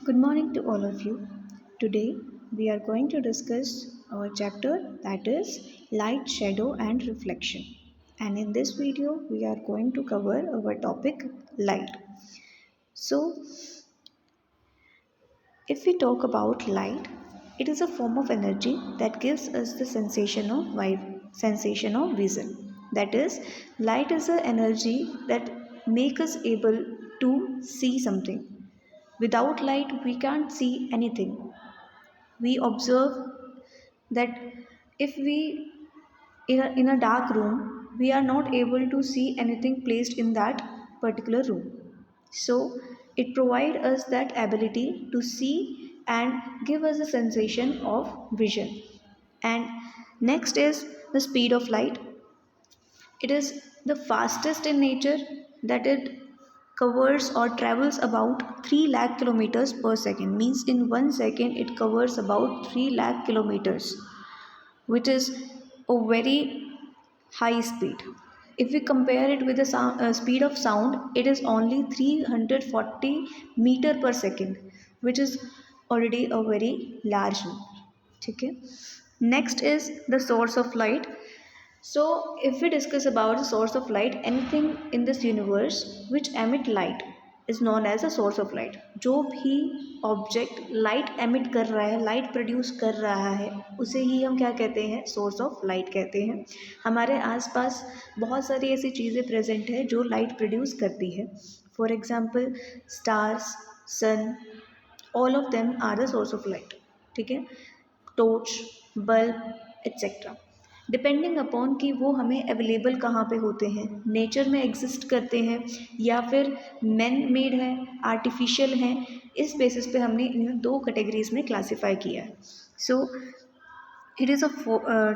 Good morning to all of you. Today we are going to discuss our chapter that is light, shadow, and reflection. And in this video, we are going to cover our topic light. So, if we talk about light, it is a form of energy that gives us the sensation of vision. That is, light is an energy that makes us able to see something. Without light, we can't see anything. We observe that if we in a dark room we are not able to see anything placed in that particular room, so it provides us that ability to see and give us a sensation of vision. And next is the speed of light. It is the fastest in nature, that it covers or travels about 3 lakh kilometers per second, means in 1 second it covers about 3 lakh kilometers, which is a very high speed. If we compare it with the speed of sound, it is only 340 meter per second, which is already a very large number. Okay. Next is the source of light. So, if we discuss about the source of light, anything in this universe which emit light is known as a source of light. जो भी object light emit कर रहा है, light produce कर रहा है, उसे ही हम क्या कहते हैं? सोर्स ऑफ लाइट कहते हैं. हमारे आसपास बहुत सारी ऐसी चीज़ें प्रेजेंट है जो लाइट प्रोड्यूस करती है. For example stars, sun, all of them are the source of light. ठीक है. Torch, bulb etcetera, depending upon कि वो हमें अवेलेबल कहाँ पे होते हैं, नेचर में एग्जिस्ट करते हैं या फिर मैन मेड है, आर्टिफिशियल हैं. इस बेसिस पे हमने इन्हें दो कैटेगरीज में क्लासीफाई किया है. So it is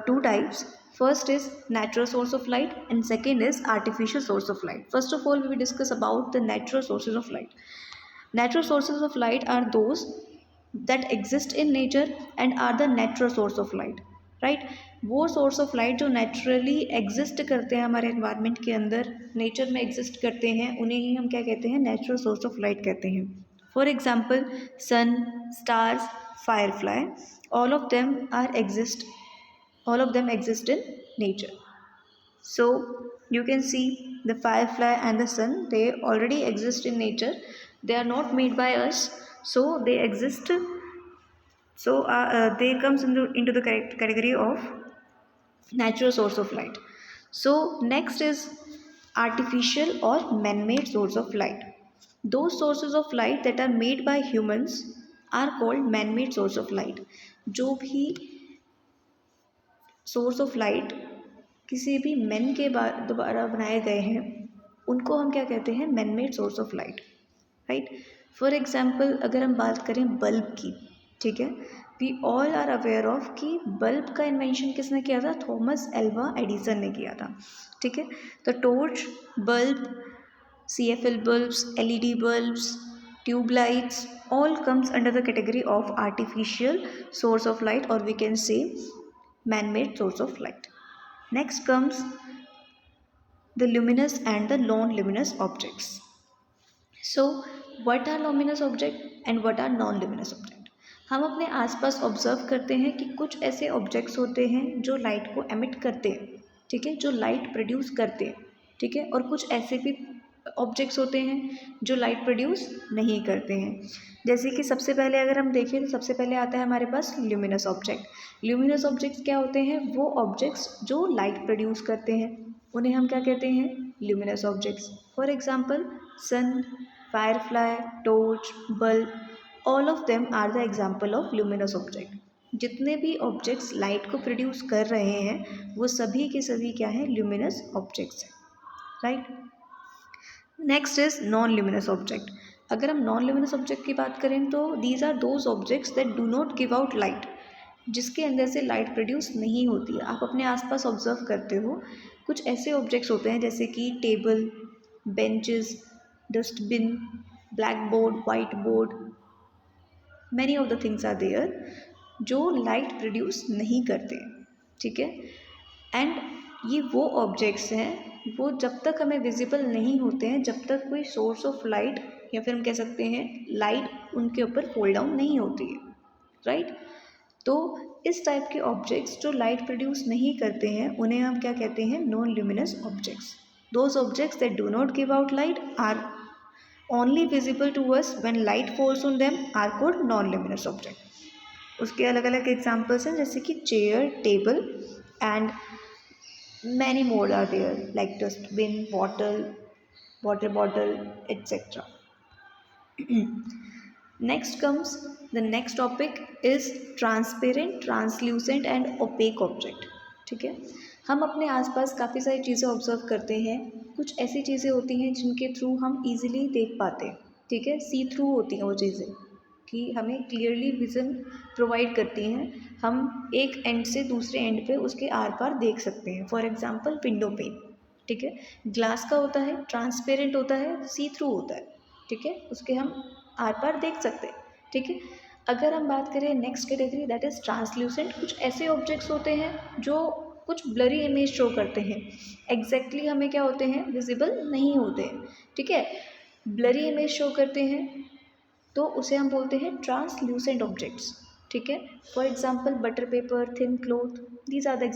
two types. First is natural source of light and second is artificial source of light. First of all, we will discuss about the natural sources of light. Natural sources of light are those that exist in nature and are the natural source of light. Right. वो source of light जो naturally exist करते हैं हमारे environment के अंदर, nature में exist करते हैं, उन्हें ही हम क्या कहते हैं? नेचुरल सोर्स ऑफ लाइट कहते हैं. For example sun, stars, firefly, all of them exist in nature. So you can see the firefly and the sun, they already exist in nature. They are not made by us, so they exist. So they comes into the category of natural source of light. So next is artificial or man-made source of light. Those sources of light that are made by humans are called man-made source of light. जो भी source of light किसी भी man के द्वारा बनाए गए हैं, उनको हम क्या कहते हैं? Man made source of light. Right. For example अगर हम बात करें बल्ब की, ठीक है, we all are aware of कि बल्ब का इन्वेंशन किसने किया था? थॉमस एल्वा एडिसन ने किया था. ठीक है. तो torch, bulb, CFL bulbs, LED bulbs, tube lights, all comes under the category of artificial source of light, or we can say man-made source of light. Next comes the luminous and the non-luminous objects. So what are luminous object and what are non-luminous object? हम अपने आसपास observe करते हैं कि कुछ ऐसे objects होते हैं जो लाइट को एमिट करते हैं, ठीक है, जो लाइट प्रोड्यूस करते हैं, ठीक है, और कुछ ऐसे भी ऑब्जेक्ट्स होते हैं जो लाइट प्रोड्यूस नहीं करते हैं. जैसे कि सबसे पहले अगर हम देखें तो सबसे पहले आता है हमारे पास ल्यूमिनस ऑब्जेक्ट. ल्यूमिनस ऑब्जेक्ट्स क्या होते हैं? वो ऑब्जेक्ट्स जो लाइट प्रोड्यूस करते हैं, उन्हें हम क्या कहते हैं? Luminous objects. For example sun, firefly, torch, bulb, all of them are the example of luminous object. जितने भी ऑब्जेक्ट्स लाइट को प्रोड्यूस कर रहे हैं वो सभी के सभी क्या हैं? ल्यूमिनस ऑब्जेक्ट्स हैं. Right. Next is non luminous object. अगर हम नॉन ल्यूमिनस ऑब्जेक्ट की बात करें तो these are those objects that do not give out light, जिसके अंदर से लाइट प्रोड्यूस नहीं होती है. आप अपने आसपास ऑब्जर्व करते हो, कुछ ऐसे ऑब्जेक्ट्स होते हैं जैसे कि table, benches, dustbin, black board, white board, many of the things are there जो लाइट प्रोड्यूस नहीं करते. ठीक है. एंड ये वो ऑब्जेक्ट्स हैं वो जब तक हमें विजिबल नहीं होते हैं, जब तक कोई सोर्स ऑफ लाइट या फिर हम कह सकते हैं लाइट उनके ऊपर फॉल डाउन नहीं होती है, राइट। तो इस टाइप के ऑब्जेक्ट्स जो लाइट प्रोड्यूस नहीं करते हैं उन्हें हम क्या कहते हैं, non luminous objects. Those objects that do not give out light are only visible to us when light falls on them are called non-luminous object। उसके अलग अलग एग्जाम्पल्स हैं जैसे कि chair, table and many more are there like dustbin, bottle, water bottle etcetera. Next comes the next topic is transparent, translucent and opaque object. ठीक है, हम अपने आसपास काफ़ी सारी चीज़ें ऑब्जर्व करते हैं। कुछ ऐसी चीज़ें होती हैं जिनके थ्रू हम इजीली देख पाते हैं, ठीक है, सी थ्रू होती हैं वो चीज़ें कि हमें क्लियरली विज़न प्रोवाइड करती हैं। हम एक एंड से दूसरे एंड पे उसके आर पार देख सकते हैं। फॉर एग्जांपल विंडो पेन, ठीक है, ग्लास का होता है, ट्रांसपेरेंट होता है, सी थ्रू होता है, ठीक है, उसके हम आर पार देख सकते हैं, ठीक है। अगर हम बात करें next category that is translucent, कुछ ऐसे ऑब्जेक्ट्स होते हैं जो कुछ ब्लरी इमेज शो करते हैं, एग्जैक्टली हमें क्या होते हैं, विजिबल नहीं होते हैं, ठीक है, ब्लरी इमेज शो करते हैं, तो उसे हम बोलते हैं ट्रांसल्यूसेंट ऑब्जेक्ट्स, ठीक है। For example butter paper, thin cloth, these are the